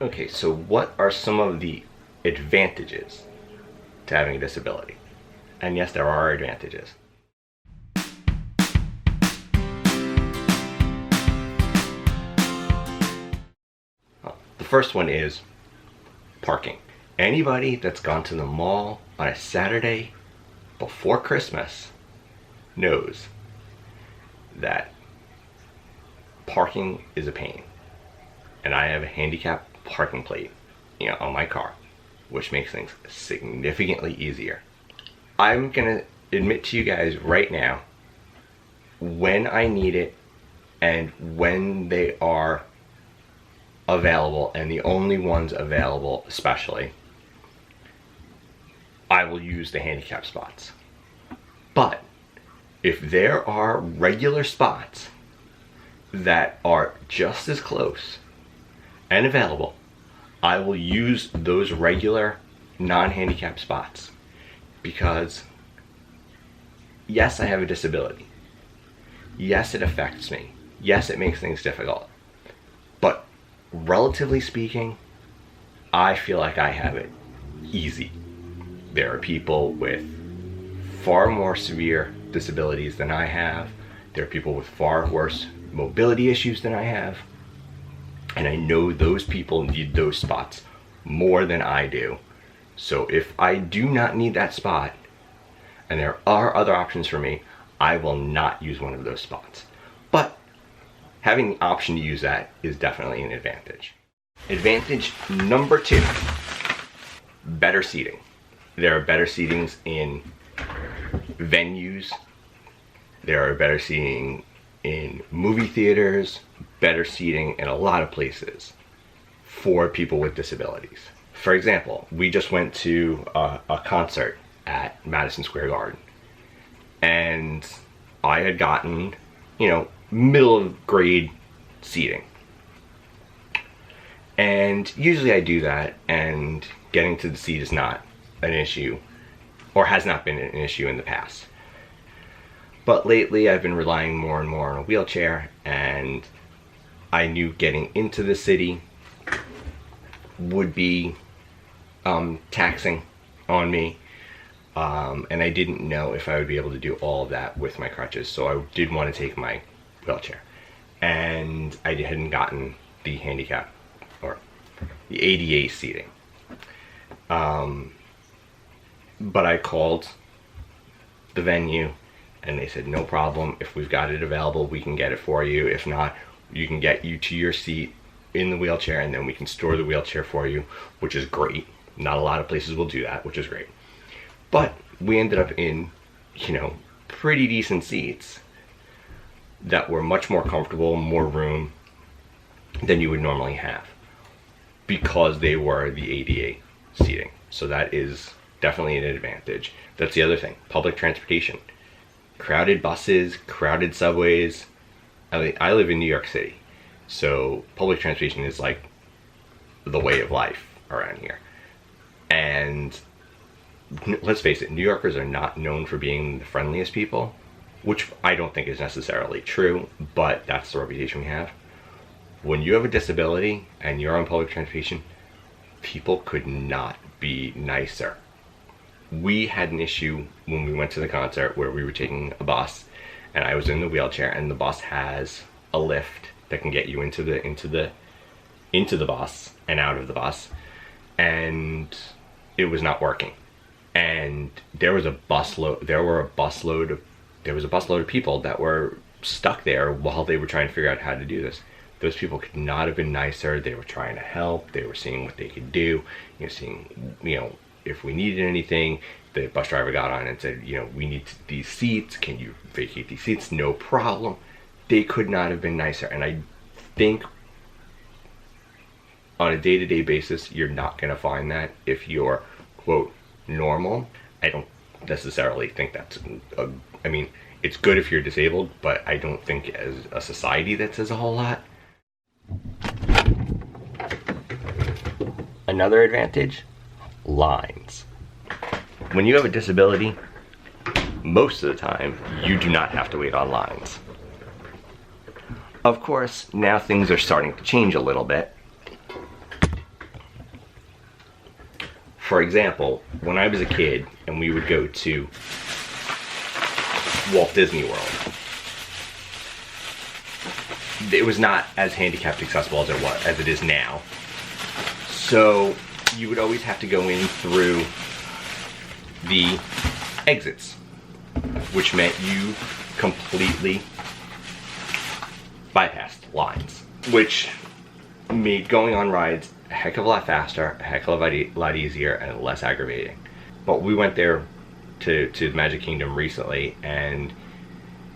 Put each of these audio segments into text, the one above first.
Okay, so what are some of the advantages to having a disability? And yes, there are advantages. The first one is parking. Anybody that's gone to the mall on a Saturday before Christmas knows that parking is a pain. And I have a handicapped parking plate, on my car, which makes things significantly easier. I'm gonna admit to you guys right now, when I need it and when they are available, and the only ones available especially, I will use the handicap spots. But if there are regular spots that are just as close and available, I will use those regular non-handicap spots, because yes, I have a disability. Yes, it affects me. Yes, it makes things difficult. But relatively speaking, I feel like I have it easy. There are people with far more severe disabilities than I have. There are people with far worse mobility issues than I have. And I know those people need those spots more than I do. So if I do not need that spot, and there are other options for me, I will not use one of those spots. But having the option to use that is definitely an advantage. Advantage number 2, better seating. There are better seatings in venues. There are better seating in movie theaters, better seating in a lot of places for people with disabilities. For example, we just went to a concert at Madison Square Garden, and I had gotten, middle of grade seating. And usually I do that, and getting to the seat is not an issue, or has not been an issue in the past. But lately I've been relying more and more on a wheelchair, and I knew getting into the city would be taxing on me. And I didn't know if I would be able to do all of that with my crutches, so I did want to take my wheelchair. And I hadn't gotten the handicap, or the ADA seating. But I called the venue, and they said, no problem, if we've got it available, we can get it for you. If not, you can get you to your seat in the wheelchair, and then we can store the wheelchair for you, which is great. Not a lot of places will do that, which is great. But we ended up in, pretty decent seats that were much more comfortable, more room than you would normally have, because they were the ADA seating. So that is definitely an advantage. That's the other thing, public transportation. Crowded buses, crowded subways. I live in New York City, so public transportation is like the way of life around here. And let's face it, New Yorkers are not known for being the friendliest people, which I don't think is necessarily true, but that's the reputation we have. When you have a disability and you're on public transportation, people could not be nicer. We had an issue when we went to the concert where we were taking a bus, and I was in the wheelchair, and the bus has a lift that can get you into the bus and out of the bus, and it was not working. And there was a busload of people that were stuck there while they were trying to figure out how to do this. Those people could not have been nicer. They were trying to help. They were seeing what they could do. If we needed anything, the bus driver got on and said, we need these seats. Can you vacate these seats? No problem. They could not have been nicer. And I think on a day-to-day basis, you're not going to find that if you're, quote, normal. I don't necessarily think that's it's good if you're disabled, but I don't think as a society that says a whole lot. Another advantage, lines. When you have a disability, most of the time, you do not have to wait on lines. Of course, now things are starting to change a little bit. for example, when I was a kid and we would go to Walt Disney World, it was not as handicapped accessible as it is now. So you would always have to go in through the exits, which meant you completely bypassed lines, which made going on rides a heck of a lot faster, a heck of a lot easier, and less aggravating. But we went there to the Magic Kingdom recently, and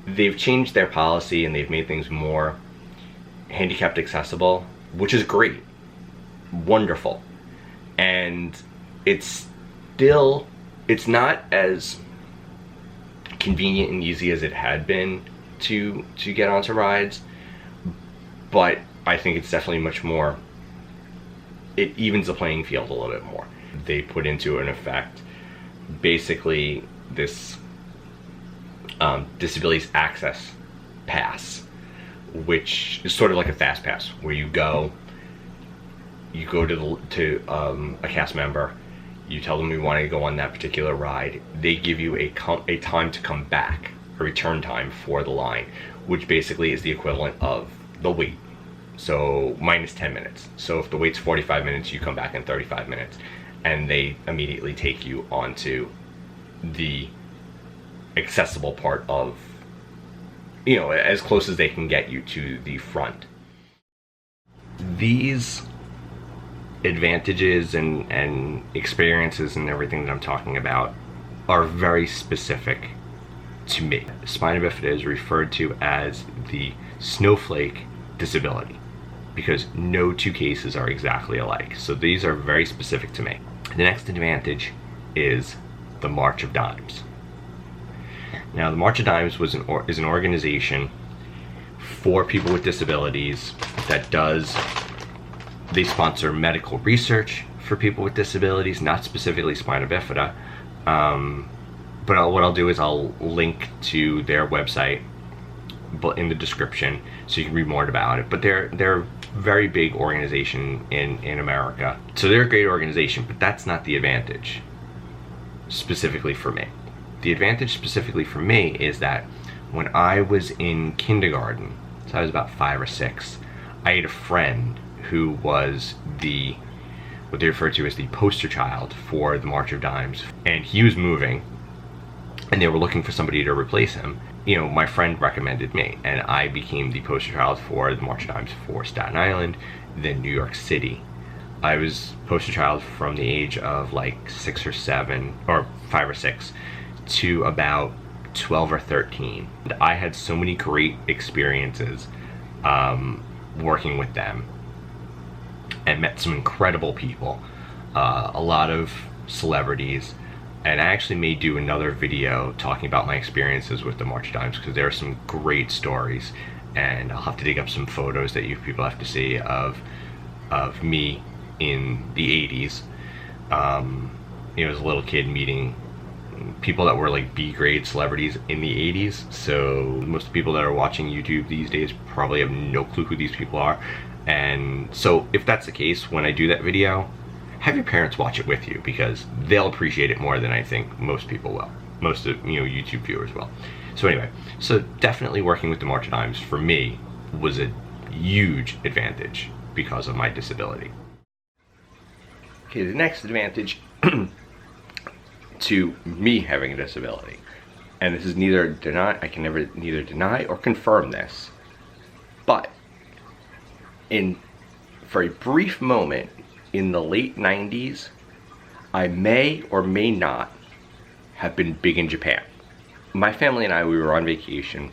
they've changed their policy and they've made things more handicapped accessible, which is great, wonderful. And it's not as convenient and easy as it had been to get onto rides, but I think it's definitely much more, it evens the playing field a little bit more. They put into an effect basically this disabilities access pass, which is sort of like a fast pass, where you go to a cast member, you tell them you want to go on that particular ride, they give you a time to come back, a return time for the line, which basically is the equivalent of the wait. So minus 10 minutes. So if the wait's 45 minutes, you come back in 35 minutes, and they immediately take you onto the accessible part of, as close as they can get you to the front. These advantages and experiences and everything that I'm talking about are very specific to me. Spina bifida is referred to as the snowflake disability because no two cases are exactly alike. So these are very specific to me. The next advantage is the March of Dimes. Now, the March of Dimes is an organization for people with disabilities that they sponsor medical research for people with disabilities, not specifically spina bifida. But what I'll do is I'll link to their website in the description so you can read more about it. But they're a very big organization in America. So they're a great organization, but that's not the advantage specifically for me. The advantage specifically for me is that when I was in kindergarten, so I was about 5 or 6, I had a friend who was what they refer to as the poster child for the March of Dimes, and he was moving and they were looking for somebody to replace him. My friend recommended me, and I became the poster child for the March of Dimes for Staten Island, then New York City. I was poster child from the age of like 6 or 7, or 5 or 6, to about 12 or 13. And I had so many great experiences working with them, and met some incredible people, a lot of celebrities, and I actually may do another video talking about my experiences with the March of Dimes, because there are some great stories, and I'll have to dig up some photos that you people have to see of me in the 80s, as a little kid meeting people that were like B-grade celebrities in the 80s. So most people that are watching YouTube these days probably have no clue who these people are. And so if that's the case, when I do that video, have your parents watch it with you, because they'll appreciate it more than I think most people will. Most of YouTube viewers will. So anyway, so definitely working with the March of Dimes for me was a huge advantage because of my disability. Okay, the next advantage to me having a disability, and this is I can never neither deny or confirm this, but for a brief moment in the late 90s, I may or may not have been big in Japan. My family and I, we were on vacation.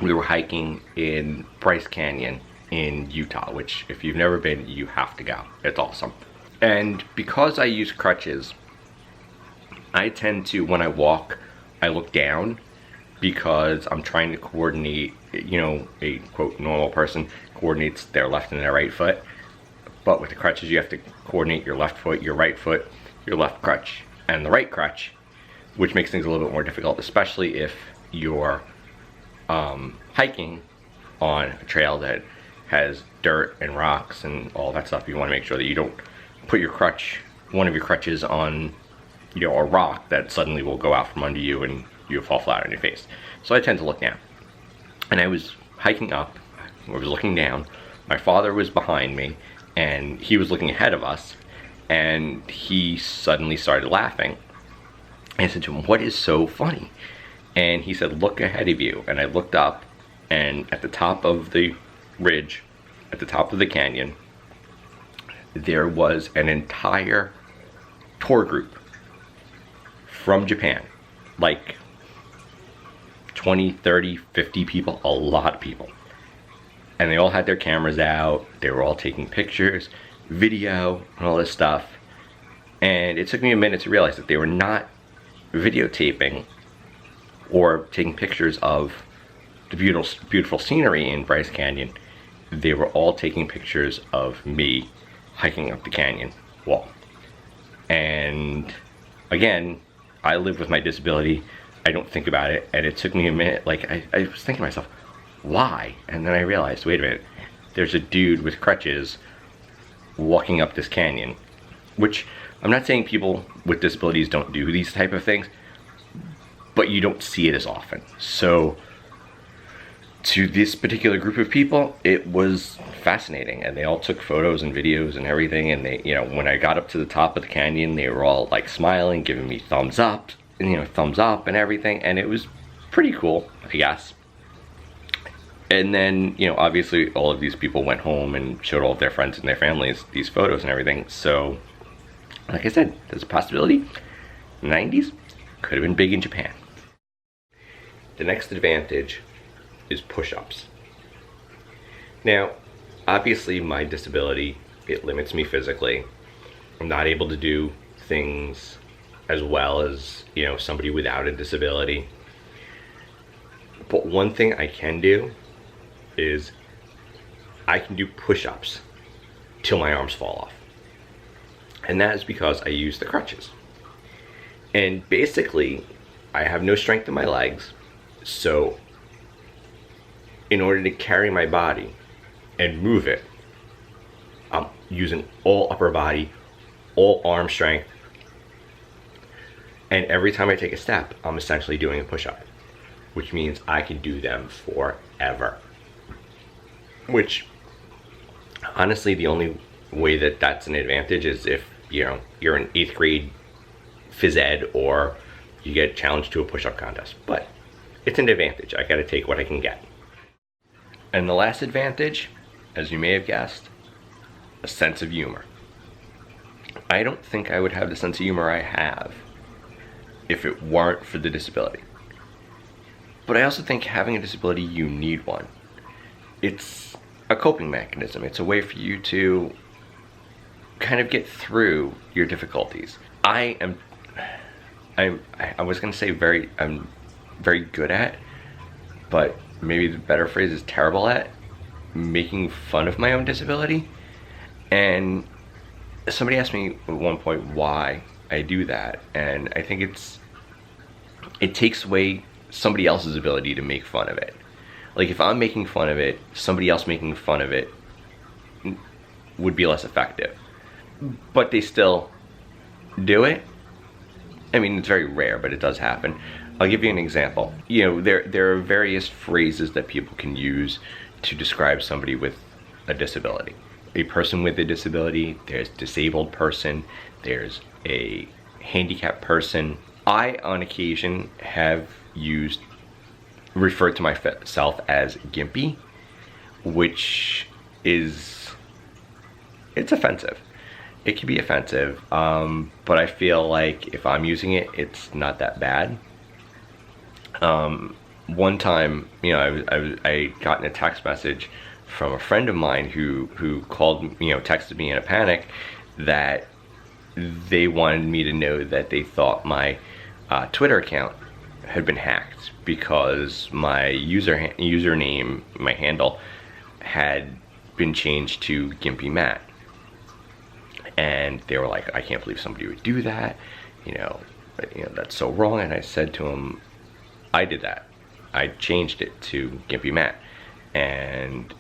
We were hiking in Bryce Canyon in Utah, which if you've never been, you have to go. It's awesome. And because I use crutches, I tend to, when I walk, I look down, because I'm trying to coordinate, a quote normal person coordinates their left and their right foot. But with the crutches, you have to coordinate your left foot, your right foot, your left crutch, and the right crutch, which makes things a little bit more difficult, especially if you're hiking on a trail that has dirt and rocks and all that stuff. You want to make sure that you don't put your crutch one of your crutches on, a rock that suddenly will go out from under you and you fall flat on your face. So I tend to look down. And I was hiking up, I was looking down, my father was behind me, and he was looking ahead of us, and he suddenly started laughing. And I said to him, "What is so funny?" And he said, "Look ahead of you." And I looked up, and at the top of the ridge, at the top of the canyon, there was an entire tour group from Japan, like 20, 30, 50 people, a lot of people. And they all had their cameras out, they were all taking pictures, video, and all this stuff. And it took me a minute to realize that they were not videotaping or taking pictures of the beautiful scenery in Bryce Canyon. They were all taking pictures of me hiking up the canyon wall. And again, I live with my disability. I don't think about it, and it took me a minute. Like, I was thinking to myself, why? And then I realized, wait a minute, there's a dude with crutches walking up this canyon. Which, I'm not saying people with disabilities don't do these type of things, but you don't see it as often. So, to this particular group of people, it was fascinating, and they all took photos and videos and everything, and they, when I got up to the top of the canyon, they were all like smiling, giving me thumbs up, and everything, and it was pretty cool, I guess. And then, obviously all of these people went home and showed all of their friends and their families these photos and everything. So, like I said, there's a possibility. 90s could have been big in Japan. The next advantage is push-ups. Now, obviously my disability, it limits me physically. I'm not able to do things as well as, somebody without a disability. But one thing I can do is I can do push-ups till my arms fall off. And that is because I use the crutches. And basically, I have no strength in my legs, so in order to carry my body and move it, I'm using all upper body, all arm strength, and every time I take a step, I'm essentially doing a push-up, which means I can do them forever. Which, honestly, the only way that that's an advantage is if, you're in 8th grade phys ed or you get challenged to a push-up contest. But it's an advantage. I gotta take what I can get. And the last advantage, as you may have guessed, a sense of humor. I don't think I would have the sense of humor I have if it weren't for the disability. But I also think having a disability, you need one. It's a coping mechanism. It's a way for you to kind of get through your difficulties. I'm very good at, but maybe the better phrase is terrible at, making fun of my own disability. And somebody asked me at one point why I do that, and I think it takes away somebody else's ability to make fun of it. Like, if I'm making fun of it, somebody else making fun of it would be less effective. But they still do it. I mean, it's very rare, but it does happen. I'll give you an example. There are various phrases that people can use to describe somebody with a disability. A person with a disability, there's disabled person, there's a handicapped person. I, on occasion, have referred to myself as gimpy, which it's offensive. It can be offensive, but I feel like if I'm using it, it's not that bad. One time, I got in a text message from a friend of mine who called, texted me in a panic that they wanted me to know that they thought my Twitter account had been hacked because my username, my handle, had been changed to Gimpy Matt. And they were like, I can't believe somebody would do that, that's so wrong. And I said to them, I did that. I changed it to Gimpy Matt. And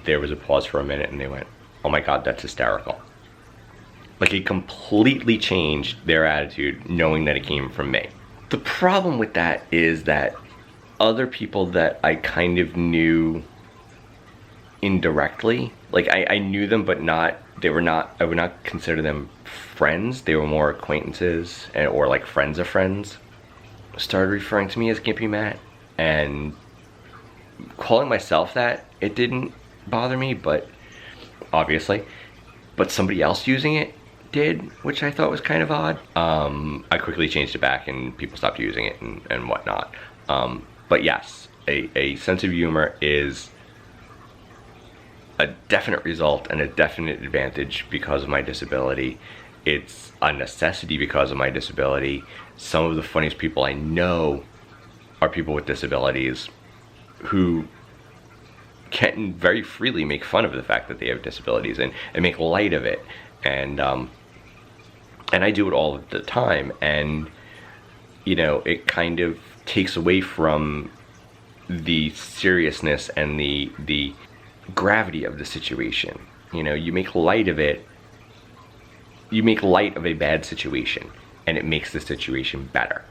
there was a pause for a minute, and they went, oh my God, that's hysterical. Like, it completely changed their attitude knowing that it came from me. The problem with that is that other people that I kind of knew indirectly, like I knew them, but I would not consider them friends. They were more acquaintances or like friends of friends, started referring to me as Gimpy Matt, and calling myself that, it didn't bother me, but obviously, but somebody else using it did, which I thought was kind of odd. I quickly changed it back and people stopped using it and whatnot. But yes, a sense of humor is a definite result and a definite advantage because of my disability. It's a necessity because of my disability. Some of the funniest people I know are people with disabilities who can very freely make fun of the fact that they have disabilities and make light of it. And I do it all the time, and you know, it kind of takes away from the seriousness and the gravity of the situation. You know, you make light of it, you make light of a bad situation, and it makes the situation better.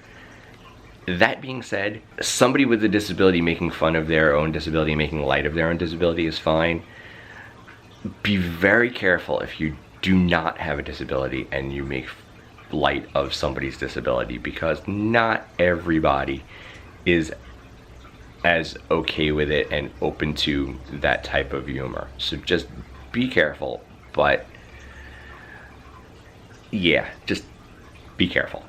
That being said, somebody with a disability making fun of their own disability, making light of their own disability is fine. Be very careful if you do not have a disability and you make light of somebody's disability, because not everybody is as okay with it and open to that type of humor. So just be careful, but yeah, just be careful.